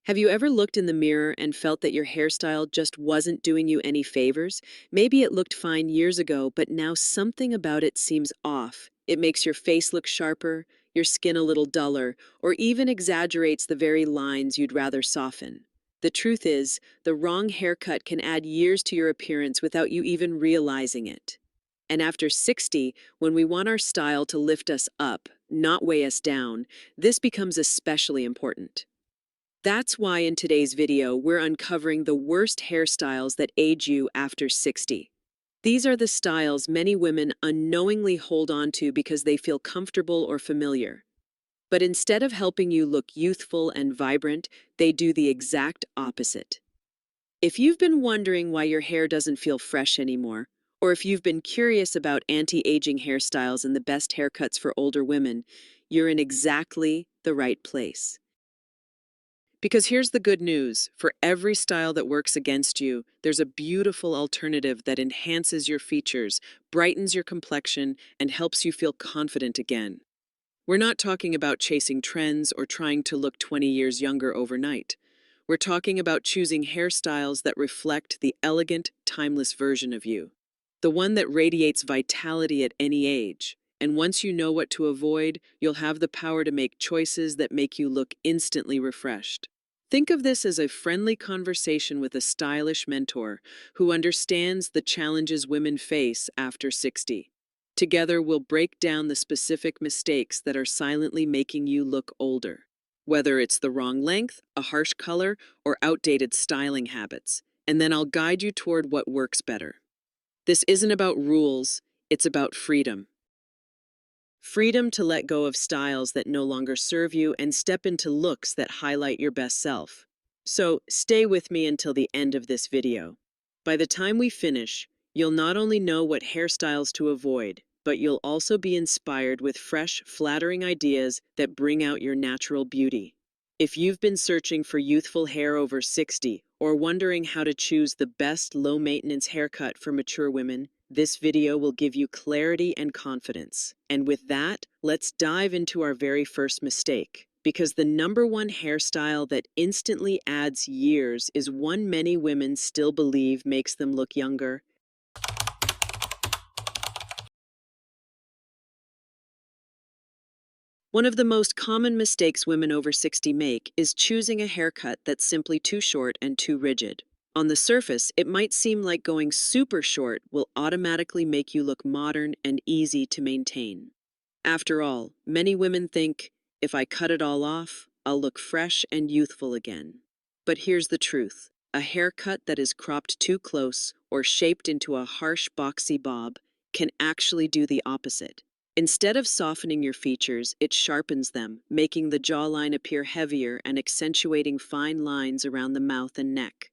Have you ever looked in the mirror and felt that your hairstyle just wasn't doing you any favors? Maybe it looked fine years ago, but now something about it seems off. It makes your face look sharper, your skin a little duller, or even exaggerates the very lines you'd rather soften. The truth is, the wrong haircut can add years to your appearance without you even realizing it. And after 60, when we want our style to lift us up, not weigh us down, this becomes especially important. That's why in today's video, we're uncovering the worst hairstyles that age you after 60. These are the styles many women unknowingly hold on to because they feel comfortable or familiar. But instead of helping you look youthful and vibrant, they do the exact opposite. If you've been wondering why your hair doesn't feel fresh anymore, or if you've been curious about anti-aging hairstyles and the best haircuts for older women, you're in exactly the right place. Because here's the good news. For every style that works against you, there's a beautiful alternative that enhances your features, brightens your complexion, and helps you feel confident again. We're not talking about chasing trends or trying to look 20 years younger overnight. We're talking about choosing hairstyles that reflect the elegant, timeless version of you. The one that radiates vitality at any age. And once you know what to avoid, you'll have the power to make choices that make you look instantly refreshed. Think of this as a friendly conversation with a stylish mentor who understands the challenges women face after 60. Together, we'll break down the specific mistakes that are silently making you look older. Whether it's the wrong length, a harsh color, or outdated styling habits. And then I'll guide you toward what works better. This isn't about rules, it's about freedom. Freedom to let go of styles that no longer serve you and step into looks that highlight your best self. So, stay with me until the end of this video. By the time we finish, you'll not only know what hairstyles to avoid, but you'll also be inspired with fresh, flattering ideas that bring out your natural beauty. If you've been searching for youthful hair over 60 or wondering how to choose the best low-maintenance haircut for mature women, this video will give you clarity and confidence. And with that, let's dive into our very first mistake. Because the number one hairstyle that instantly adds years is one many women still believe makes them look younger. One of the most common mistakes women over 60 make is choosing a haircut that's simply too short and too rigid. On the surface, it might seem like going super short will automatically make you look modern and easy to maintain. After all, many women think, if I cut it all off, I'll look fresh and youthful again. But here's the truth. A haircut that is cropped too close or shaped into a harsh boxy bob can actually do the opposite. Instead of softening your features, it sharpens them, making the jawline appear heavier and accentuating fine lines around the mouth and neck.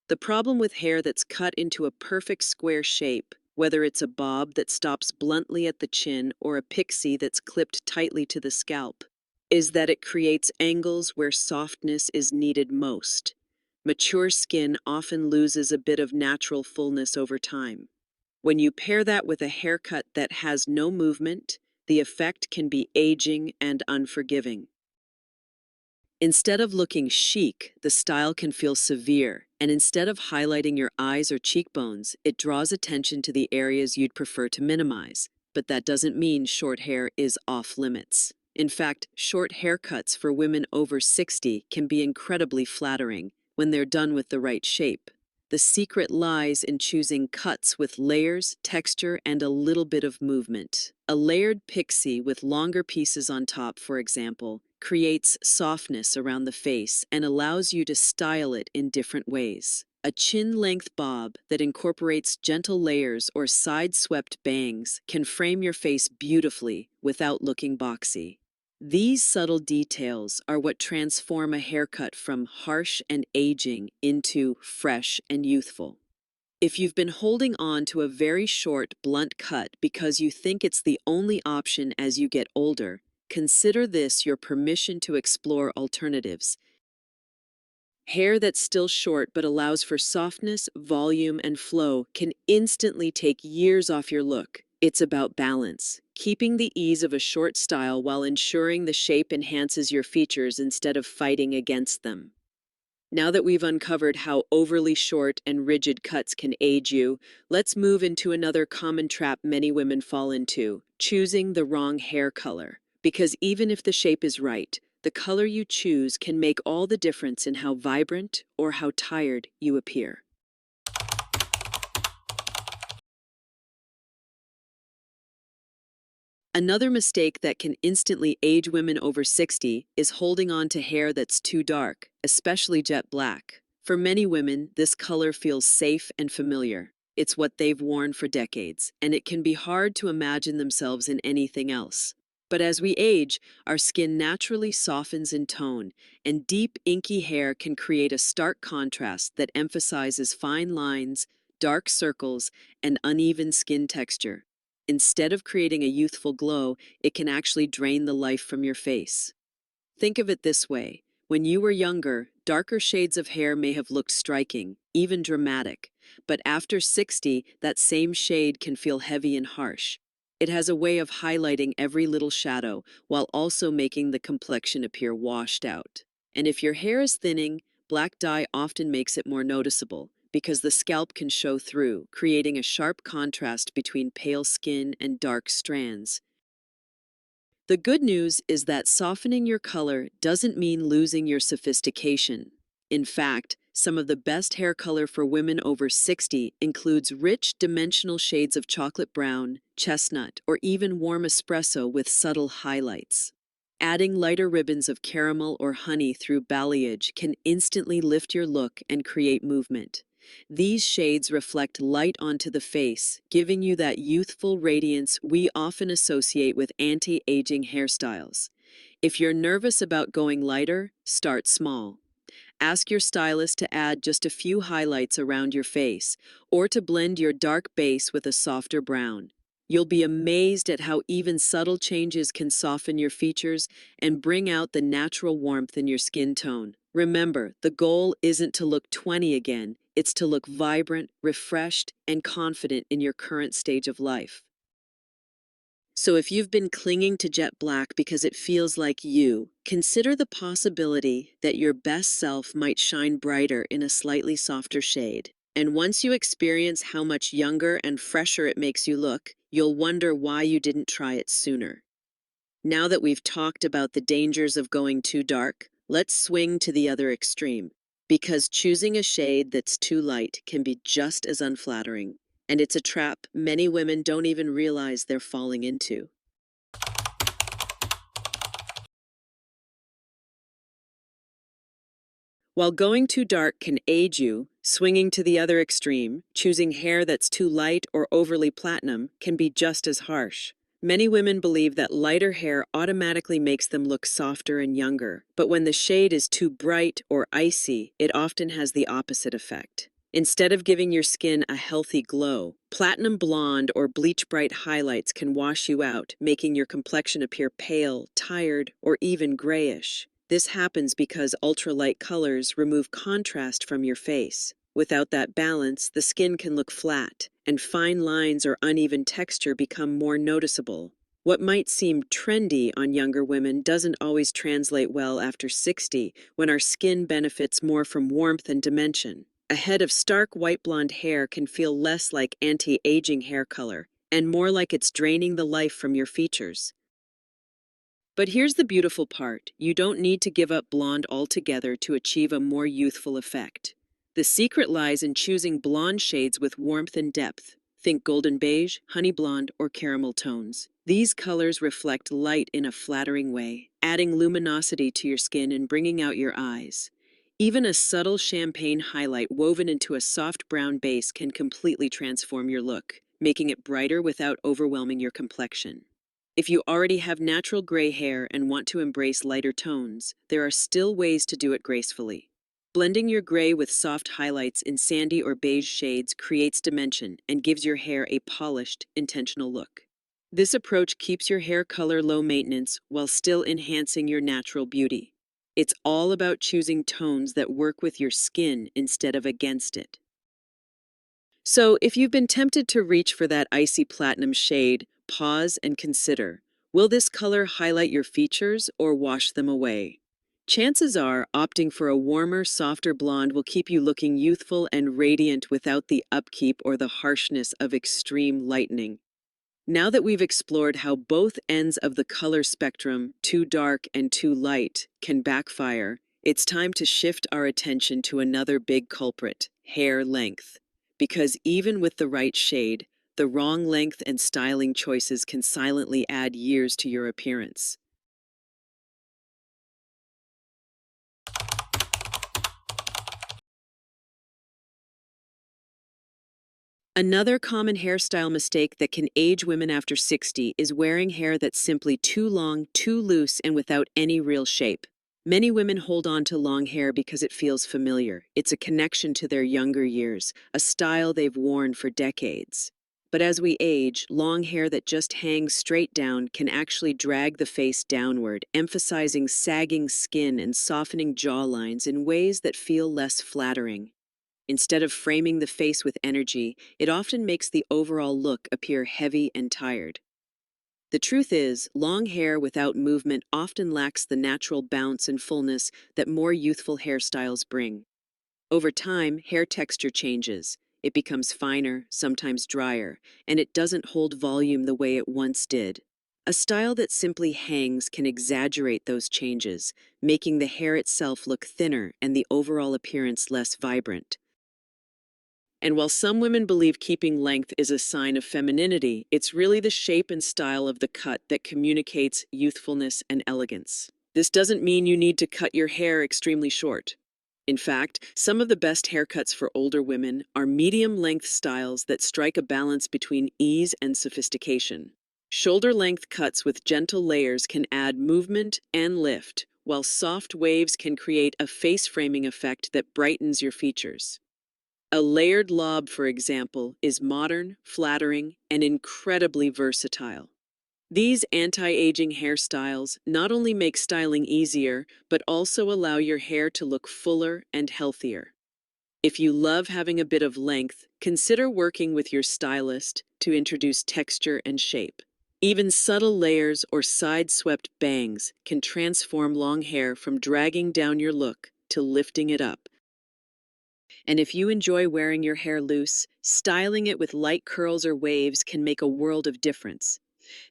The problem with hair that's cut into a perfect square shape, whether it's a bob that stops bluntly at the chin or a pixie that's clipped tightly to the scalp, is that it creates angles where softness is needed most. Mature skin often loses a bit of natural fullness over time. When you pair that with a haircut that has no movement, the effect can be aging and unforgiving. Instead of looking chic, the style can feel severe, and instead of highlighting your eyes or cheekbones, it draws attention to the areas you'd prefer to minimize. But that doesn't mean short hair is off limits. In fact, short haircuts for women over 60 can be incredibly flattering when they're done with the right shape. The secret lies in choosing cuts with layers, texture, and a little bit of movement. A layered pixie with longer pieces on top, for example, creates softness around the face and allows you to style it in different ways. A chin-length bob that incorporates gentle layers or side-swept bangs can frame your face beautifully without looking boxy. These subtle details are what transform a haircut from harsh and aging into fresh and youthful. If you've been holding on to a very short, blunt cut because you think it's the only option as you get older, consider this your permission to explore alternatives. Hair that's still short but allows for softness, volume, and flow can instantly take years off your look. It's about balance, keeping the ease of a short style while ensuring the shape enhances your features instead of fighting against them. Now that we've uncovered how overly short and rigid cuts can age you, let's move into another common trap many women fall into, choosing the wrong hair color. Because even if the shape is right, the color you choose can make all the difference in how vibrant or how tired you appear. Another mistake that can instantly age women over 60 is holding on to hair that's too dark, especially jet black. For many women, this color feels safe and familiar. It's what they've worn for decades, and it can be hard to imagine themselves in anything else. But as we age, our skin naturally softens in tone, and deep, inky hair can create a stark contrast that emphasizes fine lines, dark circles, and uneven skin texture. Instead of creating a youthful glow, it can actually drain the life from your face. Think of it this way. When you were younger, darker shades of hair may have looked striking, even dramatic. But after 60, that same shade can feel heavy and harsh. It has a way of highlighting every little shadow while also making the complexion appear washed out. And if your hair is thinning, black dye often makes it more noticeable because the scalp can show through, creating a sharp contrast between pale skin and dark strands. The good news is that softening your color doesn't mean losing your sophistication. In fact, some of the best hair color for women over 60 includes rich, dimensional shades of chocolate brown, chestnut, or even warm espresso with subtle highlights. Adding lighter ribbons of caramel or honey through balayage can instantly lift your look and create movement. These shades reflect light onto the face, giving you that youthful radiance we often associate with anti-aging hairstyles. If you're nervous about going lighter, start small. Ask your stylist to add just a few highlights around your face, or to blend your dark base with a softer brown. You'll be amazed at how even subtle changes can soften your features and bring out the natural warmth in your skin tone. Remember, the goal isn't to look 20 again, it's to look vibrant, refreshed, and confident in your current stage of life. So if you've been clinging to jet black because it feels like you, consider the possibility that your best self might shine brighter in a slightly softer shade. And once you experience how much younger and fresher it makes you look, you'll wonder why you didn't try it sooner. Now that we've talked about the dangers of going too dark, let's swing to the other extreme. Because choosing a shade that's too light can be just as unflattering. And it's a trap many women don't even realize they're falling into. While going too dark can age you, swinging to the other extreme, choosing hair that's too light or overly platinum, can be just as harsh. Many women believe that lighter hair automatically makes them look softer and younger, but when the shade is too bright or icy, it often has the opposite effect. Instead of giving your skin a healthy glow, platinum blonde or bleach bright highlights can wash you out, making your complexion appear pale, tired, or even grayish. This happens because ultralight colors remove contrast from your face. Without that balance, the skin can look flat, and fine lines or uneven texture become more noticeable. What might seem trendy on younger women doesn't always translate well after 60, when our skin benefits more from warmth and dimension. A head of stark white blonde hair can feel less like anti-aging hair color, and more like it's draining the life from your features. But here's the beautiful part. You don't need to give up blonde altogether to achieve a more youthful effect. The secret lies in choosing blonde shades with warmth and depth. Think golden beige, honey blonde, or caramel tones. These colors reflect light in a flattering way, adding luminosity to your skin and bringing out your eyes. Even a subtle champagne highlight woven into a soft brown base can completely transform your look, making it brighter without overwhelming your complexion. If you already have natural gray hair and want to embrace lighter tones, there are still ways to do it gracefully. Blending your gray with soft highlights in sandy or beige shades creates dimension and gives your hair a polished, intentional look. This approach keeps your hair color low maintenance while still enhancing your natural beauty. It's all about choosing tones that work with your skin instead of against it. So, if you've been tempted to reach for that icy platinum shade, pause and consider. Will this color highlight your features or wash them away? Chances are opting for a warmer, softer blonde will keep you looking youthful and radiant without the upkeep or the harshness of extreme lightening. Now that we've explored how both ends of the color spectrum, too dark and too light, can backfire, it's time to shift our attention to another big culprit, hair length. Because even with the right shade, the wrong length and styling choices can silently add years to your appearance. Another common hairstyle mistake that can age women after 60 is wearing hair that's simply too long, too loose, and without any real shape. Many women hold on to long hair because it feels familiar. It's a connection to their younger years, a style they've worn for decades. But as we age, long hair that just hangs straight down can actually drag the face downward, emphasizing sagging skin and softening jawlines in ways that feel less flattering. Instead of framing the face with energy, it often makes the overall look appear heavy and tired. The truth is, long hair without movement often lacks the natural bounce and fullness that more youthful hairstyles bring. Over time, hair texture changes. It becomes finer, sometimes drier, and it doesn't hold volume the way it once did. A style that simply hangs can exaggerate those changes, making the hair itself look thinner and the overall appearance less vibrant. And while some women believe keeping length is a sign of femininity, it's really the shape and style of the cut that communicates youthfulness and elegance. This doesn't mean you need to cut your hair extremely short. In fact, some of the best haircuts for older women are medium-length styles that strike a balance between ease and sophistication. Shoulder-length cuts with gentle layers can add movement and lift, while soft waves can create a face-framing effect that brightens your features. A layered lob, for example, is modern, flattering, and incredibly versatile. These anti-aging hairstyles not only make styling easier, but also allow your hair to look fuller and healthier. If you love having a bit of length, consider working with your stylist to introduce texture and shape. Even subtle layers or side-swept bangs can transform long hair from dragging down your look to lifting it up. And if you enjoy wearing your hair loose, styling it with light curls or waves can make a world of difference.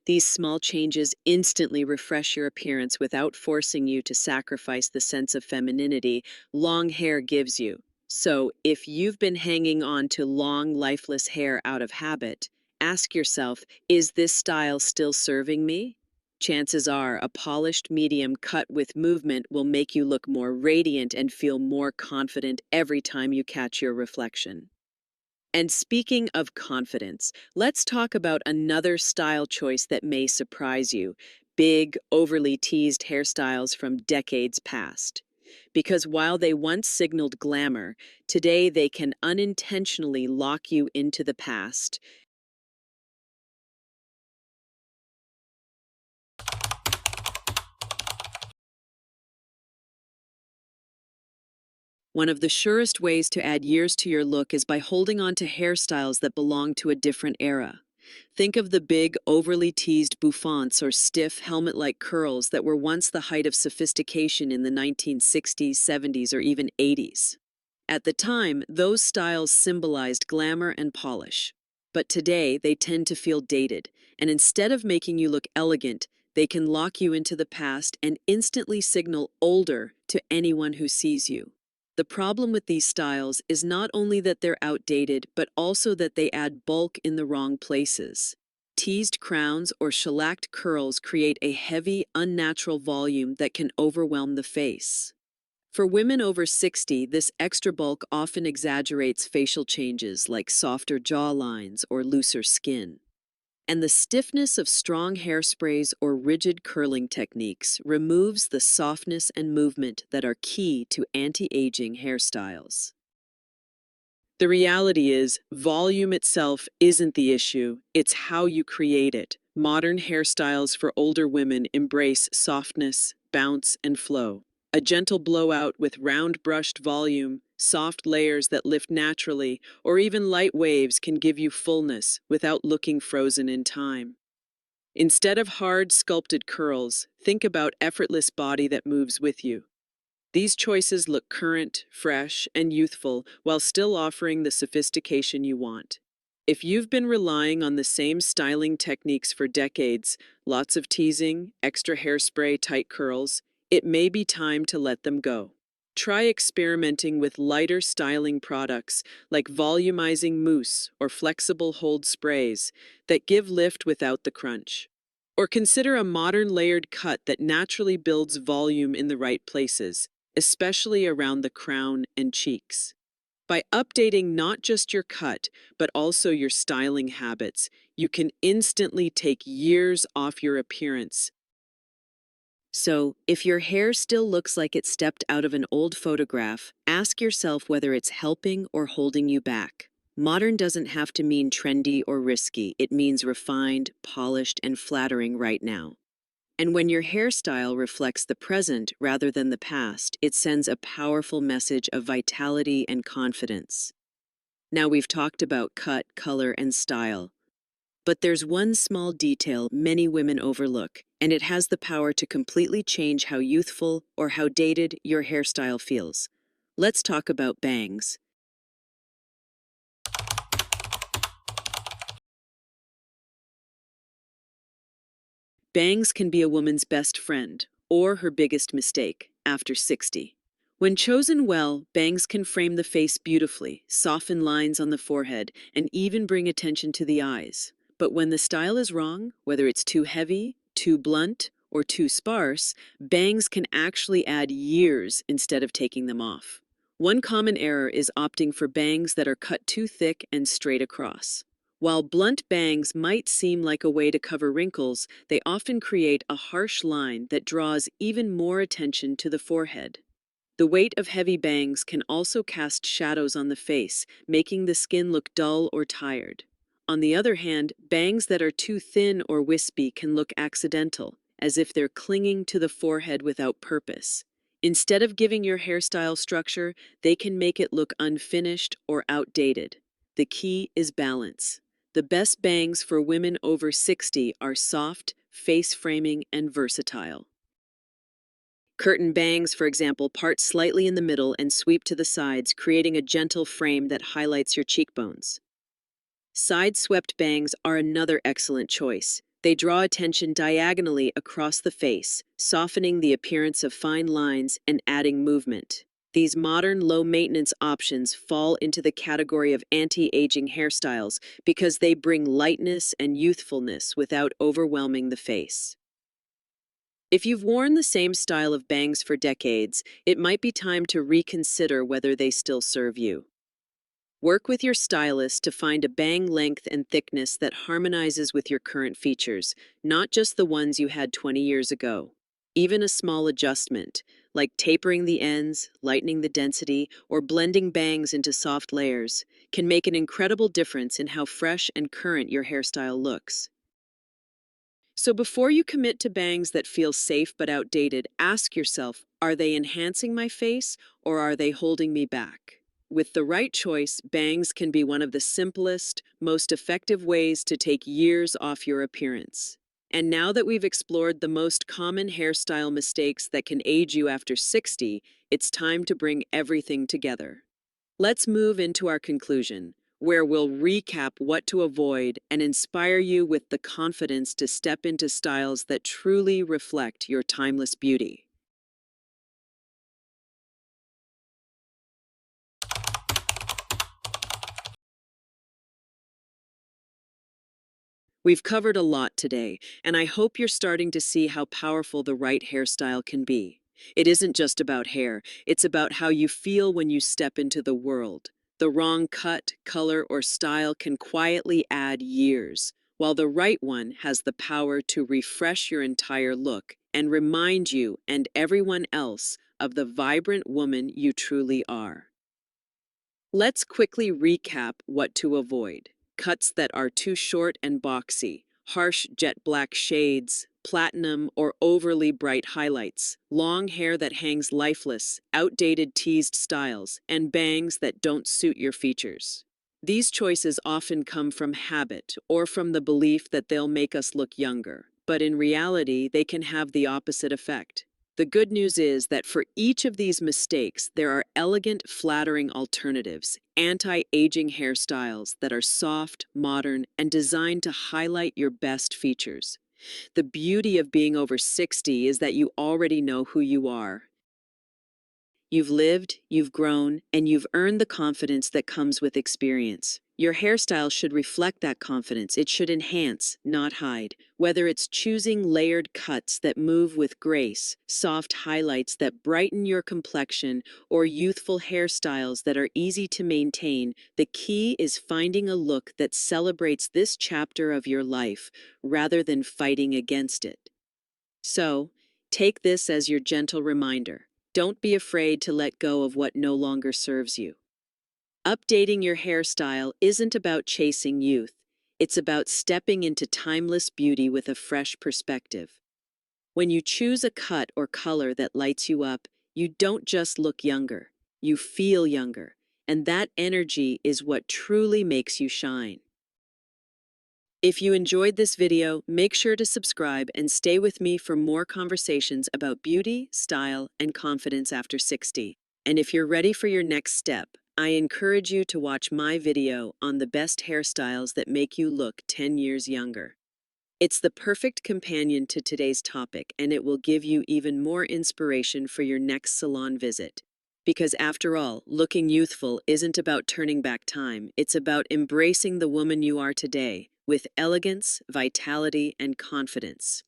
These small changes instantly refresh your appearance without forcing you to sacrifice the sense of femininity long hair gives you. So, if you've been hanging on to long, lifeless hair out of habit, ask yourself, is this style still serving me? Chances are a polished medium cut with movement will make you look more radiant and feel more confident every time you catch your reflection. And speaking of confidence, let's talk about another style choice that may surprise you: big, overly teased hairstyles from decades past. Because while they once signaled glamour, today they can unintentionally lock you into the past. One of the surest ways to add years to your look is by holding on to hairstyles that belong to a different era. Think of the big, overly teased bouffants or stiff, helmet-like curls that were once the height of sophistication in the 1960s, 70s, or even 80s. At the time, those styles symbolized glamour and polish. But today, they tend to feel dated, and instead of making you look elegant, they can lock you into the past and instantly signal older to anyone who sees you. The problem with these styles is not only that they're outdated, but also that they add bulk in the wrong places. Teased crowns or shellacked curls create a heavy, unnatural volume that can overwhelm the face. For women over 60, this extra bulk often exaggerates facial changes like softer jawlines or looser skin. And the stiffness of strong hairsprays or rigid curling techniques removes the softness and movement that are key to anti-aging hairstyles. The reality is, volume itself isn't the issue, it's how you create it. Modern hairstyles for older women embrace softness, bounce, and flow. A gentle blowout with round brushed volume, soft layers that lift naturally, or even light waves can give you fullness without looking frozen in time. Instead of hard, sculpted curls, think about effortless body that moves with you. These choices look current, fresh, and youthful while still offering the sophistication you want. If you've been relying on the same styling techniques for decades, lots of teasing, extra hairspray, tight curls, it may be time to let them go. Try experimenting with lighter styling products like volumizing mousse or flexible hold sprays that give lift without the crunch. Or consider a modern layered cut that naturally builds volume in the right places, especially around the crown and cheeks. By updating not just your cut, but also your styling habits, you can instantly take years off your appearance. So, if your hair still looks like it stepped out of an old photograph, ask yourself whether it's helping or holding you back. Modern doesn't have to mean trendy or risky, it means refined, polished, and flattering right now. And when your hairstyle reflects the present rather than the past, it sends a powerful message of vitality and confidence. Now we've talked about cut, color, and style. But there's one small detail many women overlook, and it has the power to completely change how youthful or how dated your hairstyle feels. Let's talk about bangs. Bangs can be a woman's best friend, or her biggest mistake, after 60. When chosen well, bangs can frame the face beautifully, soften lines on the forehead, and even bring attention to the eyes. But when the style is wrong, whether it's too heavy, too blunt, or too sparse, bangs can actually add years instead of taking them off. One common error is opting for bangs that are cut too thick and straight across. While blunt bangs might seem like a way to cover wrinkles, they often create a harsh line that draws even more attention to the forehead. The weight of heavy bangs can also cast shadows on the face, making the skin look dull or tired. On the other hand, bangs that are too thin or wispy can look accidental, as if they're clinging to the forehead without purpose. Instead of giving your hairstyle structure, they can make it look unfinished or outdated. The key is balance. The best bangs for women over 60 are soft, face-framing, and versatile. Curtain bangs, for example, part slightly in the middle and sweep to the sides, creating a gentle frame that highlights your cheekbones. Side-swept bangs are another excellent choice. They draw attention diagonally across the face, softening the appearance of fine lines and adding movement. These modern low-maintenance options fall into the category of anti-aging hairstyles because they bring lightness and youthfulness without overwhelming the face. If you've worn the same style of bangs for decades, it might be time to reconsider whether they still serve you. Work with your stylist to find a bang length and thickness that harmonizes with your current features, not just the ones you had 20 years ago. Even a small adjustment, like tapering the ends, lightening the density, or blending bangs into soft layers, can make an incredible difference in how fresh and current your hairstyle looks. So before you commit to bangs that feel safe but outdated, ask yourself, are they enhancing my face or are they holding me back? With the right choice, bangs can be one of the simplest, most effective ways to take years off your appearance. And now that we've explored the most common hairstyle mistakes that can age you after 60, it's time to bring everything together. Let's move into our conclusion, where we'll recap what to avoid and inspire you with the confidence to step into styles that truly reflect your timeless beauty. We've covered a lot today, and I hope you're starting to see how powerful the right hairstyle can be. It isn't just about hair, it's about how you feel when you step into the world. The wrong cut, color, or style can quietly add years, while the right one has the power to refresh your entire look and remind you and everyone else of the vibrant woman you truly are. Let's quickly recap what to avoid. Cuts that are too short and boxy, harsh jet black shades, platinum or overly bright highlights, long hair that hangs lifeless, outdated teased styles, and bangs that don't suit your features. These choices often come from habit or from the belief that they'll make us look younger, but in reality, they can have the opposite effect. The good news is that for each of these mistakes, there are elegant, flattering alternatives, anti-aging hairstyles that are soft, modern, and designed to highlight your best features. The beauty of being over 60 is that you already know who you are. You've lived, you've grown, and you've earned the confidence that comes with experience. Your hairstyle should reflect that confidence. It should enhance, not hide. Whether it's choosing layered cuts that move with grace, soft highlights that brighten your complexion, or youthful hairstyles that are easy to maintain, the key is finding a look that celebrates this chapter of your life rather than fighting against it. So, take this as your gentle reminder. Don't be afraid to let go of what no longer serves you. Updating your hairstyle isn't about chasing youth. It's about stepping into timeless beauty with a fresh perspective. When you choose a cut or color that lights you up, you don't just look younger, you feel younger. And that energy is what truly makes you shine. If you enjoyed this video, make sure to subscribe and stay with me for more conversations about beauty, style, and confidence after 60. And if you're ready for your next step, I encourage you to watch my video on the best hairstyles that make you look 10 years younger. It's the perfect companion to today's topic, and it will give you even more inspiration for your next salon visit. Because after all, looking youthful isn't about turning back time, it's about embracing the woman you are today, with elegance, vitality, and confidence.